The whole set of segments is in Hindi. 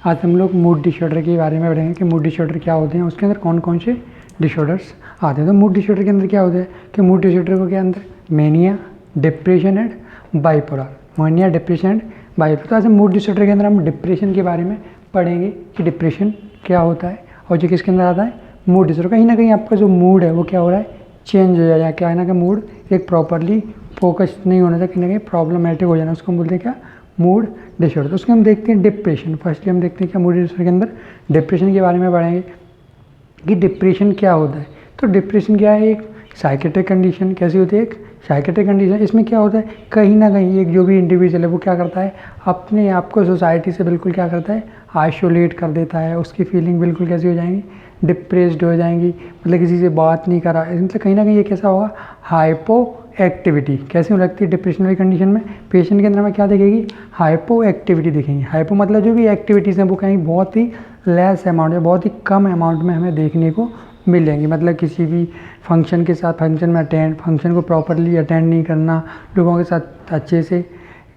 आज हम लोग मूड डिसऑर्डर के बारे में पढ़ेंगे कि मूड डिसऑर्डर क्या होते हैं, उसके अंदर कौन कौन से डिसऑर्डर्स आते हैं। तो मूड डिसऑर्डर के अंदर क्या होता है कि मूड डिसऑर्डर के अंदर मेनिया, डिप्रेशन एंड बाइपोलर, मानिया, डिप्रेशन एंड बाइपोलर। तो आज मूड डिसऑर्डर के अंदर हम डिप्रेशन के बारे में पढ़ेंगे कि डिप्रेशन क्या होता है और जो किसके अंदर आता है, मूड डिसऑर्डर। कहीं ना कहीं आपका जो मूड है वो क्या हो रहा है, चेंज हो जाए, क्या है ना कि मूड एक प्रॉपरली फोकस नहीं होना चाहिए, कहीं ना कहीं प्रॉब्लमेटिक हो जाना, उसको हम बोलते हैं क्या, मूड डिसऑर्डर। तो उसके हम देखते हैं डिप्रेशन। फर्स्टली हम देखते हैं क्या मूड डिसऑर्डर के अंदर डिप्रेशन के बारे में पढ़ेंगे कि डिप्रेशन क्या होता है। तो डिप्रेशन क्या है, एक साइकेट्रिक कंडीशन। कैसी होती है, एक साइकेट्रिक कंडीशन। इसमें क्या होता है, कहीं ना कहीं एक जो भी इंडिविजुअल है वो क्या करता है, अपने आप को सोसाइटी से बिल्कुल क्या करता है, आइसोलेट कर देता है। उसकी फीलिंग बिल्कुल कैसी हो जाएंगी, डिप्रेस्ड हो जाएंगी, मतलब किसी से बात नहीं करा, मतलब कहीं ना कहीं ये कैसा होगा, हाइपो एक्टिविटी। कैसी हो लगती है डिप्रेशन वाली कंडीशन में, पेशेंट के अंदर में क्या दिखेगी, हाइपो एक्टिविटी दिखेंगी। हाइपो मतलब जो भी एक्टिविटीज़ हैं वो कहीं बहुत ही लेस अमाउंट में, बहुत ही कम अमाउंट में हमें देखने को मिलेंगी। मतलब किसी भी फंक्शन के साथ, फंक्शन को प्रॉपरली अटेंड नहीं करना, लोगों के साथ अच्छे से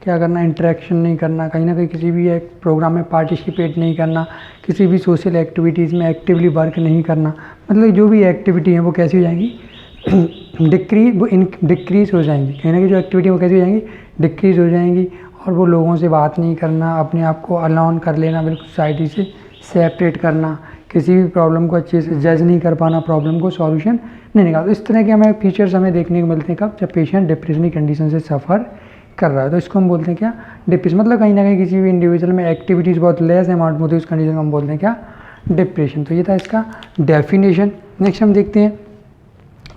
क्या करना, इंटरेक्शन नहीं करना, कहीं ना कहीं किसी भी एक प्रोग्राम में पार्टिसिपेट नहीं करना, किसी भी सोशल एक्टिविटीज़ में एक्टिवली वर्क नहीं करना। मतलब जो भी एक्टिविटी है वो कैसी हो जाएंगी, डिक्रीज हो जाएंगी। कहीं ना कहीं जो एक्टिविटी वो कैसी हो जाएंगी, डिक्रीज हो जाएंगी। और वो लोगों से बात नहीं करना, अपने आप को अलाउन कर लेना, बिल्कुल सोसाइटी से सेपरेट करना, किसी भी प्रॉब्लम को अच्छे से जज नहीं कर पाना, प्रॉब्लम को सॉल्यूशन नहीं निकालना। इस तरह के हमें फीचर्स हमें देखने को मिलते हैं कब, जब पेशेंट डिप्रेशन की कंडीशन से सफ़र कर रहा है। तो इसको हम बोलते हैं क्या, डिप्रेशन। मतलब कहीं ना कहीं किसी भी इंडिविजुअल में एक्टिविटीज़ बहुत लेस अमाउंट में होती है, उस कंडीशन को हम बोलते हैं क्या, डिप्रेशन। तो ये था इसका डेफिनेशन। नेक्स्ट हम देखते हैं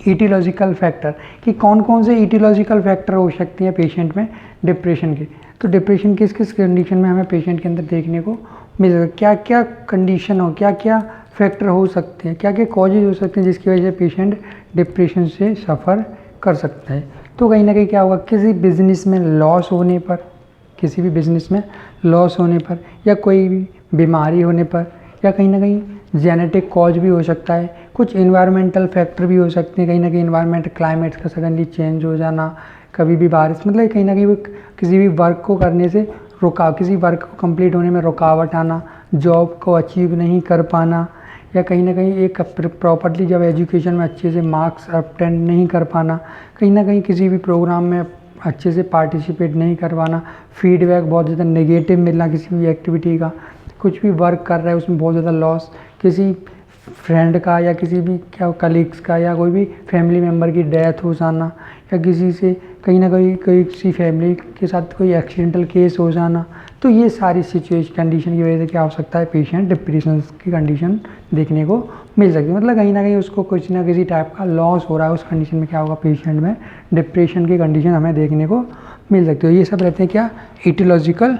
ईटियोलॉजिकल फैक्टर कि कौन कौन से ईटियोलॉजिकल फैक्टर हो सकते हैं पेशेंट में डिप्रेशन के। तो डिप्रेशन किस किस कंडीशन में हमें पेशेंट के अंदर देखने को मिल सकता है, क्या क्या कंडीशन हो, क्या क्या फैक्टर हो सकते हैं, क्या क्या कॉजेज हो सकते हैं जिसकी वजह से पेशेंट डिप्रेशन से सफ़र कर सकता है। तो कहीं ना कहीं क्या होगा, किसी बिजनेस में लॉस होने पर, किसी भी बिजनेस में लॉस होने पर, या कोई भी बीमारी होने पर, या कहीं ना कहीं जेनेटिक कॉज भी हो सकता है, कुछ इन्वायरमेंटल फैक्टर भी हो सकते हैं। कहीं ना कहीं इन्वायरमेंट, क्लाइमेट का सडनली चेंज हो जाना, कभी भी बारिश, मतलब कहीं ना कहीं वो किसी भी वर्क को करने से किसी वर्क को कंप्लीट होने में रुकावट आना, जॉब को अचीव नहीं कर पाना, या कहीं ना कहीं एक प्रॉपर्ली जब एजुकेशन में अच्छे से मार्क्स अटेंड नहीं कर पाना, कहीं ना कहीं किसी भी प्रोग्राम में अच्छे से पार्टिसिपेट नहीं कर पाना, फीडबैक बहुत ज़्यादा नेगेटिव मिलना किसी भी एक्टिविटी का, कुछ भी वर्क कर रहा है उसमें बहुत ज़्यादा लॉस, किसी फ्रेंड का या किसी भी क्या कलीग्स का या कोई भी फैमिली मेम्बर की डेथ हो जाना, या किसी से कहीं ना कहीं किसी फैमिली के साथ कोई एक्सीडेंटल केस हो जाना। तो ये सारी सिचुएशन कंडीशन की वजह से क्या हो सकता है, पेशेंट डिप्रेशन की कंडीशन देखने को मिल सकती है। मतलब कहीं ना कहीं उसको कुछ ना किसी टाइप का लॉस हो रहा है, उस कंडीशन में क्या होगा, पेशेंट में डिप्रेशन की कंडीशन हमें देखने को मिल सकती है। ये सब रहते हैं क्या, ईटियोलॉजिकल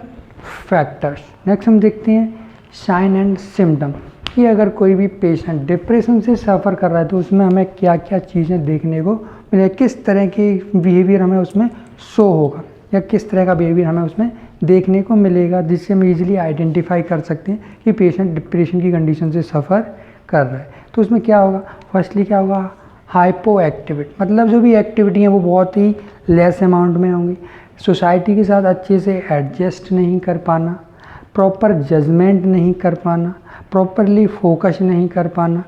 फैक्टर्स। नेक्स्ट हम देखते हैं साइन एंड सिम्टम कि अगर कोई भी पेशेंट डिप्रेशन से सफ़र कर रहा है तो उसमें हमें क्या क्या चीज़ें देखने को मिले, किस तरह की बिहेवियर हमें उसमें शो होगा, या किस तरह का बिहेवियर हमें उसमें देखने को मिलेगा, जिससे हम इजीली आइडेंटिफाई कर सकते हैं कि पेशेंट डिप्रेशन की कंडीशन से सफ़र कर रहा है। तो उसमें क्या होगा, फर्स्टली क्या होगा, हाइपो एक्टिविटी। मतलब जो भी एक्टिविटी हैं वो बहुत ही लेस अमाउंट में होंगी, सोसाइटी के साथ अच्छे से एडजस्ट नहीं कर पाना, प्रॉपर जजमेंट नहीं कर पाना, प्रॉपरली फोकस नहीं कर पाना,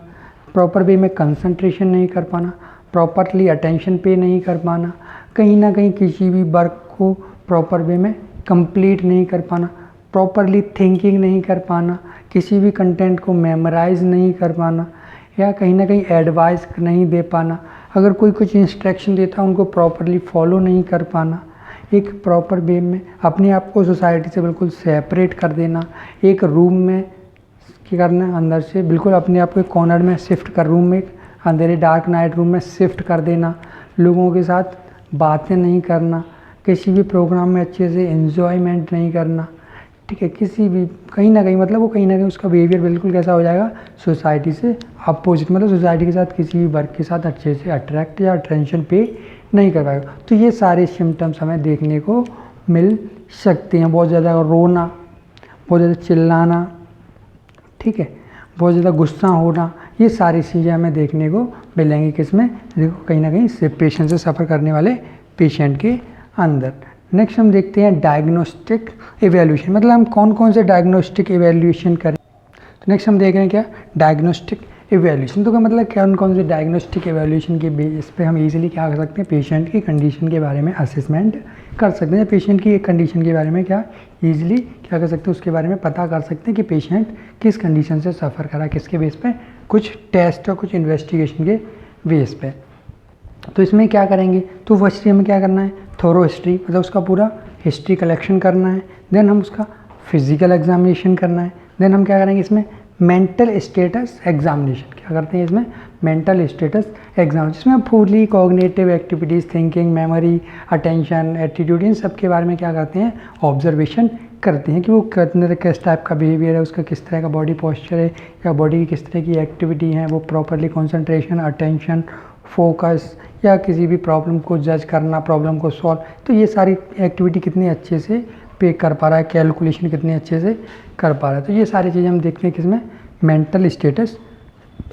प्रॉपर वे में कंसंट्रेशन नहीं कर पाना, प्रॉपरली अटेंशन पे नहीं कर पाना, कहीं ना कहीं किसी भी वर्क को प्रॉपर वे में कंप्लीट नहीं कर पाना, प्रॉपरली थिंकिंग नहीं कर पाना, किसी भी कंटेंट को मेमोराइज नहीं कर पाना, या कहीं ना कहीं एडवाइस नहीं दे पाना, अगर कोई कुछ इंस्ट्रक्शन देता है उनको प्रॉपरली फॉलो नहीं कर पाना, एक प्रॉपर वे में अपने आप को सोसाइटी से बिल्कुल सेपरेट कर देना, एक रूम में क्या करना है, अंदर से बिल्कुल अपने आप को एक कॉर्नर में शिफ्ट कर, रूम में अंधेरे डार्क नाइट रूम में शिफ्ट कर देना, लोगों के साथ बातें नहीं करना, किसी भी प्रोग्राम में अच्छे से एंजॉयमेंट नहीं करना, ठीक है, किसी भी कहीं ना कहीं मतलब वो कहीं ना कहीं उसका बिहेवियर बिल्कुल कैसा हो जाएगा, सोसाइटी से अपोजिट, मतलब सोसाइटी के साथ किसी भी वर्क के साथ अच्छे से अट्रैक्ट या अटेंशन पे नहीं कर पाएगा। तो ये सारे सिम्टम्स हमें देखने को मिल सकते हैं। बहुत ज़्यादा रोना, बहुत ज़्यादा चिल्लाना, ठीक है, बहुत ज़्यादा गुस्सा होना, ये सारी चीज़ें हमें देखने को मिलेंगी किसमें, देखो कहीं ना कहीं डिप्रेशन से सफ़र करने वाले पेशेंट के अंदर। नेक्स्ट हम देखते हैं डायग्नोस्टिक इवैल्यूएशन, मतलब हम कौन कौन से डायग्नोस्टिक इवैल्यूएशन करें। तो नेक्स्ट हम देख रहे हैं क्या डायग्नोस्टिक इवैल्यूएशन, तो क्या मतलब कौन कौन से डायग्नोस्टिक इवैल्यूएशन के बेस पे हम इजीली क्या कर सकते हैं, पेशेंट की कंडीशन के बारे में असेसमेंट कर सकते हैं। पेशेंट की कंडीशन के बारे में क्या ईजिली क्या कर सकते हैं, उसके बारे में पता कर सकते हैं कि पेशेंट किस कंडीशन से सफ़र करा, किसके बेस पे, कुछ टेस्ट और कुछ इन्वेस्टिगेशन के बेस पे। तो इसमें क्या करेंगे, तो फर्स्ट हमें क्या करना है, थोरो हिस्ट्री, मतलब उसका पूरा हिस्ट्री कलेक्शन करना है। देन हम उसका फिजिकल एग्जामिनेशन करना है। देन हम क्या करेंगे इसमें मेंटल स्टेटस एग्जामिनेशन, क्या करते हैं इसमें मेंटल स्टेटस एग्जाम, जिसमें हम fully cognitive activities, thinking, memory, attention, attitude, इन सब के बारे में क्या करते हैं ऑब्जर्वेशन करते हैं कि वो किस टाइप का बिहेवियर है, उसका किस तरह का बॉडी पोस्चर है, या बॉडी की किस तरह की एक्टिविटी है, वो प्रॉपरली कॉन्सेंट्रेशन, अटेंशन, फोकस, या किसी भी प्रॉब्लम को जज करना, प्रॉब्लम को सॉल्व, तो ये सारी एक्टिविटी कितनी अच्छे से पे कर पा रहा है, कैलकुलेशन कितने अच्छे से कर पा रहा है। तो ये सारी चीज़ें हम देखते हैं किसमें मेंटल स्टेटस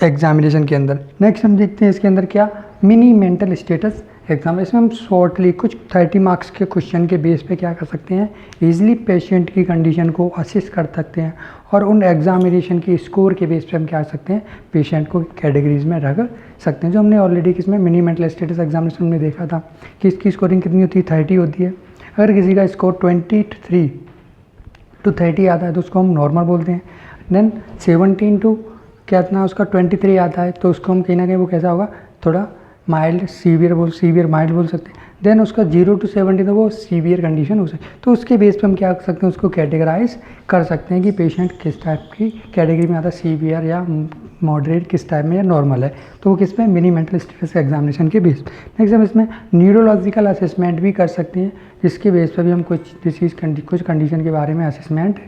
एग्जामिनेशन के अंदर। नेक्स्ट हम देखते हैं इसके अंदर क्या मिनी मेंटल स्टेटस एग्जाम, इसमें हम शॉर्टली कुछ 30 मार्क्स के क्वेश्चन के बेस पे क्या कर सकते हैं, ईजिली पेशेंट की कंडीशन को असिस्ट कर सकते हैं, और उन एग्जामिनेशन की स्कोर के बेस पे हम क्या कर सकते हैं, पेशेंट को कैटेगरीज में रख सकते हैं। जो हमने ऑलरेडी किसमें मिनी मेंटल स्टेटस एग्जामिनेशन में देखा था कि इसकी स्कोरिंग कितनी होती है, 30 होती है। अगर किसी का स्कोर 23 to 30 आता है तो उसको हम नॉर्मल बोलते हैं। देन 17 to कितना उसका 23 आता है तो उसको हम कहीं ना कहीं वो कैसा होगा, थोड़ा माइल्ड, सीवियर माइल्ड बोल सकते हैं। देन उसका 0 to 70 तो वो सीवियर कंडीशन हो सकती है। तो उसके बेस पे हम क्या कर सकते हैं, उसको कैटेगराइज कर सकते हैं कि पेशेंट किस टाइप की कैटेगरी में आता है, सीवियर या मॉडरेट किस टाइप में, या नॉर्मल है। तो वो किस पे, मिनी मेंटल स्टेटस एग्जामिनेशन के बेस। नेक्स्ट हम इसमें न्यूरोलॉजिकल असेसमेंट भी कर सकते हैं, जिसके बेस पर भी हम कुछ कुछ कंडीशन के बारे में असेसमेंट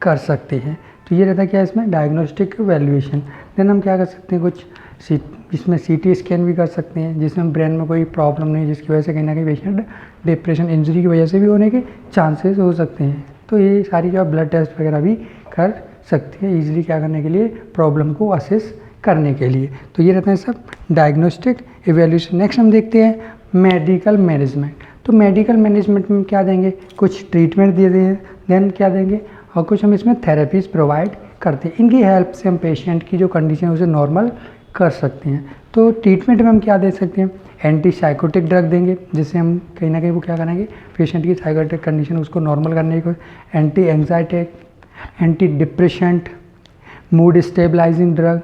कर सकते हैं। तो ये रहता है क्या इसमें डायग्नोस्टिक वैल्यूएशन। देन हम क्या कर सकते हैं, कुछ इसमें सीटी स्कैन भी कर सकते हैं, जिसमें ब्रेन में कोई प्रॉब्लम नहीं, जिसकी वजह से कहीं ना कहीं पेशेंट डिप्रेशन, इंजरी की वजह से भी होने के चांसेस हो सकते हैं। तो ये सारी जो ब्लड टेस्ट वगैरह भी कर सकती है ईजिली क्या करने के लिए, प्रॉब्लम को असेस करने के लिए। तो ये रहता है सब डायग्नोस्टिक इवैल्यूएशन। नेक्स्ट हम देखते हैं मेडिकल मैनेजमेंट। तो मेडिकल मैनेजमेंट में क्या देंगे, कुछ ट्रीटमेंट दे दें, देन क्या देंगे, और कुछ हम इसमें थेरेपीज़ प्रोवाइड करते हैं। इनकी हेल्प से हम पेशेंट की जो कंडीशन है उसे नॉर्मल कर सकते हैं। तो ट्रीटमेंट में हम क्या दे सकते हैं, एंटी साइकोटिक ड्रग देंगे, जिससे हम कहीं ना कहीं वो क्या करेंगे, पेशेंट की साइकोटिक कंडीशन उसको नॉर्मल करने की, anti anxiety, anti depression, mood stabilising drug.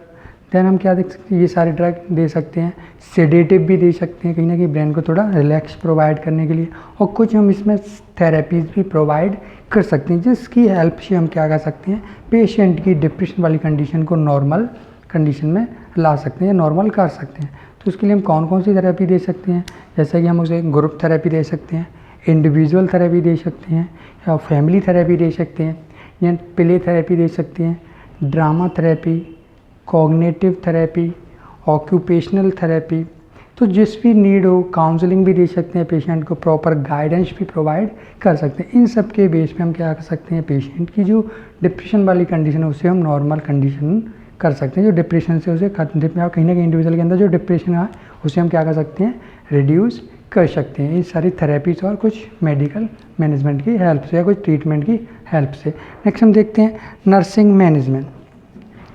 Then हम क्या देख सकते हैं, ये सारे ड्रग दे सकते हैं। सेडेटिव भी दे सकते हैं, कहीं ना कहीं ब्रेन को थोड़ा रिलैक्स प्रोवाइड करने के लिए, और कुछ हम इसमें थेरेपीज़ भी प्रोवाइड कर सकते हैं, जिसकी हेल्प से हम क्या कर सकते हैं, पेशेंट की डिप्रेशन वाली कंडीशन को नॉर्मल कंडीशन में ला सकते हैं, नॉर्मल कर सकते हैं। तो उसके लिए हम कौन कौन सी थेरेपी दे सकते हैं, जैसे कि हम उसे ग्रुप थेरेपी दे सकते हैं, इंडिविजुअल थेरेपी दे सकते हैं, या फैमिली थेरेपी दे सकते हैं, या प्ले थेरेपी दे सकते हैं, drama therapy, cognitive therapy, occupational therapy. तो जिस भी नीड हो, काउंसलिंग भी दे सकते हैं, पेशेंट को प्रॉपर गाइडेंस भी प्रोवाइड कर सकते हैं। इन सब के बेस पे हम क्या कर सकते हैं, पेशेंट की जो डिप्रेशन वाली कंडीशन है उसे हम नॉर्मल कंडीशन कर सकते हैं। जो डिप्रेशन से उसे कहीं ना कहीं इंडिविजुअल के अंदर जो डिप्रेशन है उसे हम क्या कर सकते हैं, रिड्यूस कर सकते हैं, इस सारी थेरेपीज और कुछ मेडिकल मैनेजमेंट की हेल्प से, या कुछ ट्रीटमेंट की हेल्प से। नेक्स्ट हम देखते हैं नर्सिंग मैनेजमेंट,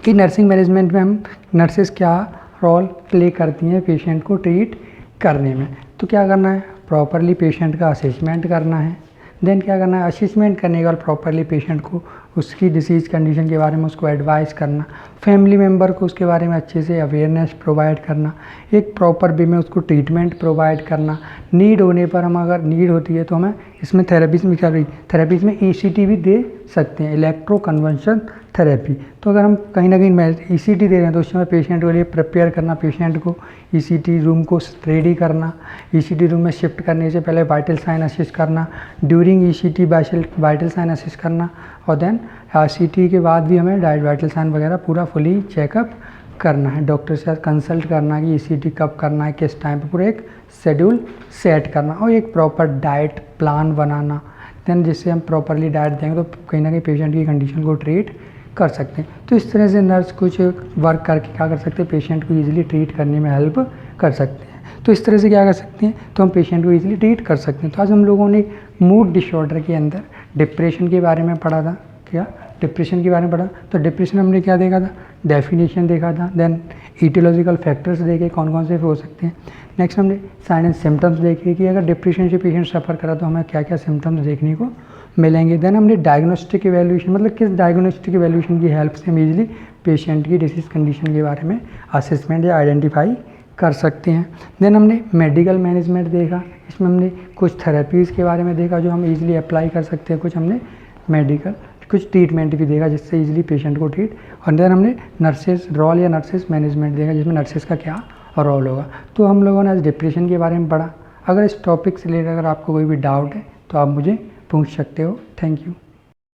कि नर्सिंग मैनेजमेंट में हम नर्सेस क्या रोल प्ले करती हैं पेशेंट को ट्रीट करने में। तो क्या करना है, प्रॉपरली पेशेंट का असेसमेंट करना है। देन क्या करना है, असेसमेंट करने के बाद प्रॉपरली पेशेंट को उसकी डिसीज़ कंडीशन के बारे में उसको एडवाइस करना, फैमिली मेम्बर को उसके बारे में अच्छे से अवेयरनेस प्रोवाइड करना, एक प्रॉपर वे में उसको ट्रीटमेंट प्रोवाइड करना। नीड होने पर हम अगर नीड होती है तो हमें इसमें थेरेपीज में क्या, थेरेपीज में ECT भी दे सकते हैं, इलेक्ट्रो कन्वर्शन थेरेपी। तो अगर हम कहीं ना कहीं ECT दे रहे हैं तो उस समय पेशेंट के लिए प्रिपेयर करना, पेशेंट को ECT रूम को रेडी करना, ECT रूम में शिफ्ट करने से पहले वाइटल साइन असिस्ट करना, during ECT vital sign assist करना, और देन ECT के बाद भी हमें वाइटल साइन वगैरह पूरा फुली चेकअप करना है, डॉक्टर से कंसल्ट करना है कि ECT कब करना है, किस टाइम पे, पूरा एक शेड्यूल सेट करना, और एक प्रॉपर डाइट प्लान बनाना। देन जिससे हम प्रॉपरली डाइट देंगे तो कहीं ना कहीं पेशेंट की कंडीशन को ट्रीट कर सकते हैं। तो इस तरह से नर्स कुछ वर्क करके क्या कर सकते हैं, पेशेंट को ईजिली ट्रीट करने में हेल्प कर सकते हैं। तो इस तरह से क्या कर सकते हैं, तो हम पेशेंट को ईजिली ट्रीट कर सकते हैं। तो आज हम लोगों ने मूड डिसऑर्डर के अंदर डिप्रेशन के बारे में पढ़ा था। क्या डिप्रेशन के बारे में पढ़ा, तो डिप्रेशन हमने क्या देखा था, डेफिनेशन देखा था, देन ईटियोलॉजिकल फैक्टर्स देखे कौन कौन से हो सकते हैं। नेक्स्ट हमने साइन एंड सिम्टम्स देखे कि अगर डिप्रेशन से पेशेंट सफ़र करा तो हमें क्या क्या सिम्टम्स देखने को मिलेंगे। देन हमने डायग्नोस्टिक इवैल्यूएशन, मतलब किस डायग्नोस्टिक इवैल्यूएशन की हेल्प से हम इजीली पेशेंट की डिसीज कंडीशन के बारे में असेसमेंट या आइडेंटिफाई कर सकते हैं। देन हमने मेडिकल मैनेजमेंट देखा, इसमें हमने कुछ थेरेपीज़ के बारे में देखा जो हम इजीली अप्लाई कर सकते हैं, कुछ हमने कुछ ट्रीटमेंट भी देखा जिससे इजीली पेशेंट को ट्रीट। और देन हमने नर्सेज रोल या नर्सेज मैनेजमेंट देखा जिसमें नर्सेज का क्या रोल होगा। तो हम लोगों ने आज डिप्रेशन के बारे में पढ़ा। अगर इस टॉपिक से रिलेटेड अगर आपको कोई भी डाउट है तो आप मुझे पूछ सकते हो। Thank you.